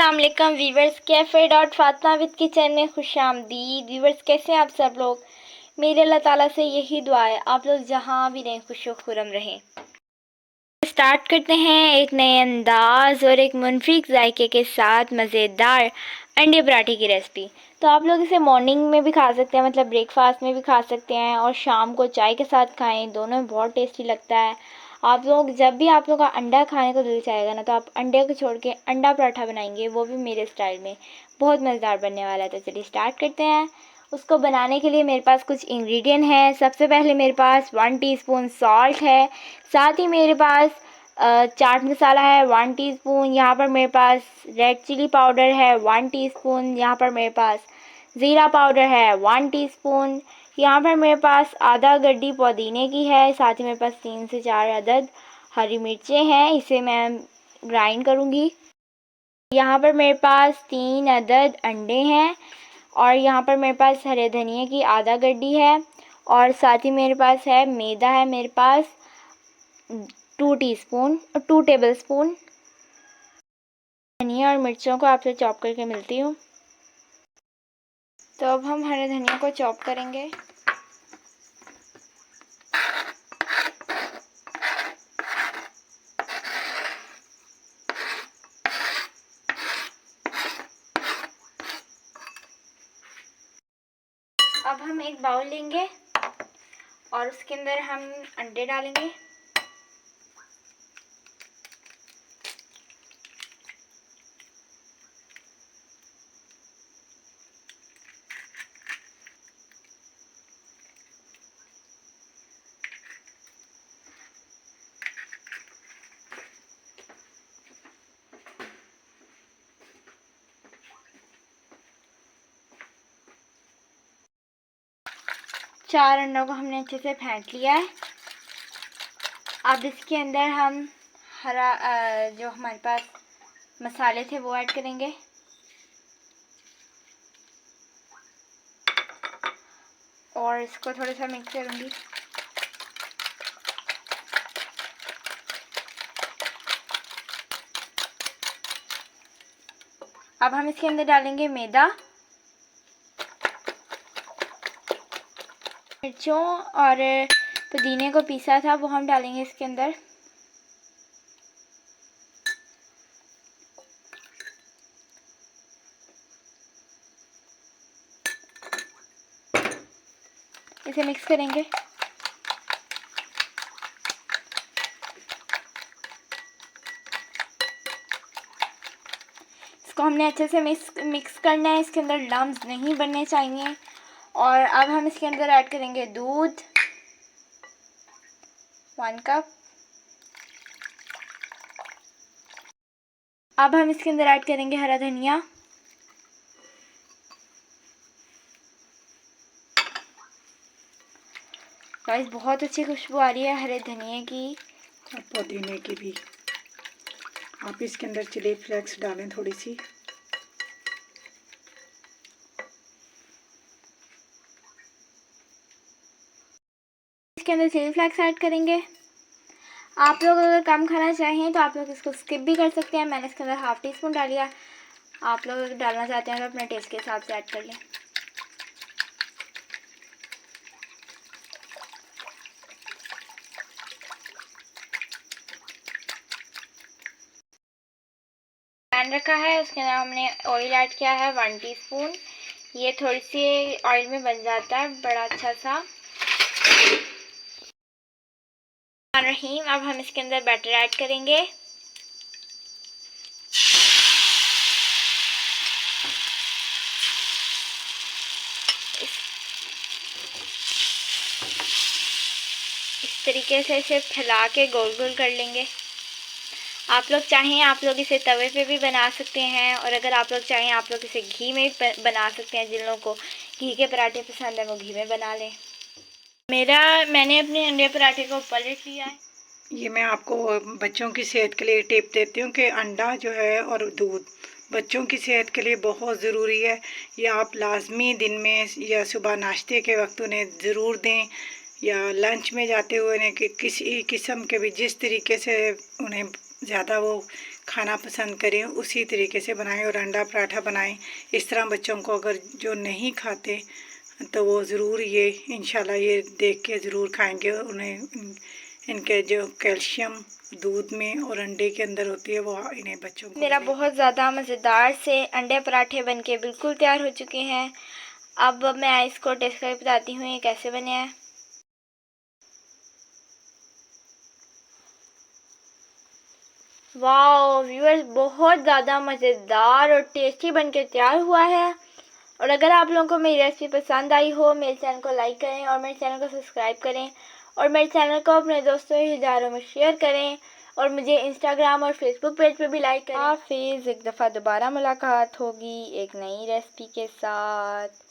अस्सलाम वालेकुम viewers, cafe dot Fatima with kitchen में खुशामदीद। वीवर्स, कैसे हैं आप सब लोग? मेरे अल्लाह ताला से यही दुआ है आप लोग जहाँ भी रहें खुश व खुरम रहें। स्टार्ट करते हैं एक नए अंदाज और एक मुनफिक जायके के साथ मज़ेदार अंडे पराठे की रेसिपी। तो आप लोग इसे मॉर्निंग में भी खा सकते हैं, मतलब ब्रेकफास्ट में भी खा सकते हैं, और शाम को चाय के साथ खाएं, दोनों में बहुत टेस्टी लगता है। आप लोग जब भी आप लोग का अंडा खाने को दिल चाहेगा ना, तो आप अंडे को छोड़ के अंडा पराठा बनाएंगे, वो भी मेरे स्टाइल में, बहुत मज़ेदार बनने वाला है। तो चलिए स्टार्ट करते हैं। उसको बनाने के लिए मेरे पास कुछ इंग्रेडिएंट हैं। सबसे पहले मेरे पास 1 टीस्पून सॉल्ट है, साथ ही मेरे पास चाट मसाला है 1 टीस्पून। यहाँ पर मेरे पास रेड चिली पाउडर है 1 टीस्पून। यहाँ पर मेरे पास ज़ीरा पाउडर है 1 टीस्पून। यहाँ पर मेरे पास आधा गड्डी पुदीने की है, साथ ही मेरे पास 3 से 4 अदद हरी मिर्चें हैं, इसे मैं ग्राइंड करूँगी। यहाँ पर मेरे पास 3 अदद अंडे हैं, और यहाँ पर मेरे पास हरे धनिए की आधा गड्डी है, और साथ ही मेरे पास है मैदा है मेरे पास 2 टेबल स्पून। धनिया और मिर्चों को आपसे चॉप करके मिलती हूँ। तो अब हम हरे धनिया को चॉप करेंगे। अब हम एक बाउल लेंगे और उसके अंदर हम अंडे डालेंगे। चार अंडों को हमने अच्छे से फेंट लिया है। अब इसके अंदर हम जो हमारे पास मसाले थे वो ऐड करेंगे। और इसको थोड़ा सा मिक्स करूँगी। अब हम इसके अंदर डालेंगे मैदा, मिर्चों और पुदीने को पीसा था वो हम डालेंगे इसके अंदर। इसे मिक्स करेंगे। इसको हमने अच्छे से मिक्स करना है, इसके अंदर लम्स नहीं बनने चाहिए। और अब हम इसके अंदर ऐड करेंगे दूध 1 कप। अब हम इसके अंदर ऐड करेंगे हरा धनिया। गाइस, बहुत अच्छी खुशबू आ रही है हरे धनिए की और पुदीने की भी। आप इसके अंदर चिली फ्लेक्स डालें थोड़ी सी। इसके अंदर चिली फ्लेक्स ऐड करेंगे। आप लोग अगर कम खाना चाहें तो आप लोग इसको स्किप भी कर सकते हैं। मैंने इसके अंदर ½ टीस्पून डालिया। आप लोग अगर डालना चाहते हैं तो अपने टेस्ट के हिसाब से ऐड कर लें। पैन रखा है, उसके अंदर हमने ऑयल ऐड किया है 1 टीस्पून। ये थोड़ी सी ऑयल में बन जाता है बड़ा अच्छा सा। रहीम, अब हम इसके अंदर बैटर ऐड करेंगे। इस तरीके से इसे फैला के गोल गोल कर लेंगे। आप लोग चाहें आप लोग इसे तवे पे भी बना सकते हैं, और अगर आप लोग चाहें आप लोग इसे घी में बना सकते हैं। जिन लोगों को घी के पराठे पसंद है वो घी में बना लें। मैंने अपने अंडे पराठे को पलट लिया है। ये मैं आपको बच्चों की सेहत के लिए टिप देती हूँ कि अंडा जो है और दूध बच्चों की सेहत के लिए बहुत ज़रूरी है। ये आप लाजमी दिन में या सुबह नाश्ते के वक्त उन्हें ज़रूर दें, या लंच में जाते हुए उन्हें किसी किस्म के भी जिस तरीके से उन्हें ज़्यादा वो खाना पसंद करें उसी तरीके से बनाएं और अंडा पराठा बनाएं। इस तरह बच्चों को अगर जो नहीं खाते तो वो ज़रूर ये इंशाल्लाह ये देख के ज़रूर खाएंगे। उन्हें इनके जो कैल्शियम दूध में और अंडे के अंदर होती है वो इन्हें बच्चों को मेरा मिले। बहुत ज़्यादा मज़ेदार से अंडे पराठे बनके बिल्कुल तैयार हो चुके हैं। अब मैं इसको टेस्ट करके बताती हूँ ये कैसे बने हैं। वाह व्यूअर्स, बहुत ज़्यादा मज़ेदार और टेस्टी बनके तैयार हुआ है। और अगर आप लोगों को मेरी रेसिपी पसंद आई हो, मेरे चैनल को लाइक करें और मेरे चैनल को सब्सक्राइब करें और मेरे चैनल को अपने दोस्तों और रिश्तेदारों में शेयर करें और मुझे इंस्टाग्राम और फेसबुक पेज पे भी लाइक करें। हाफिज़, एक दफ़ा दोबारा मुलाकात होगी एक नई रेसिपी के साथ।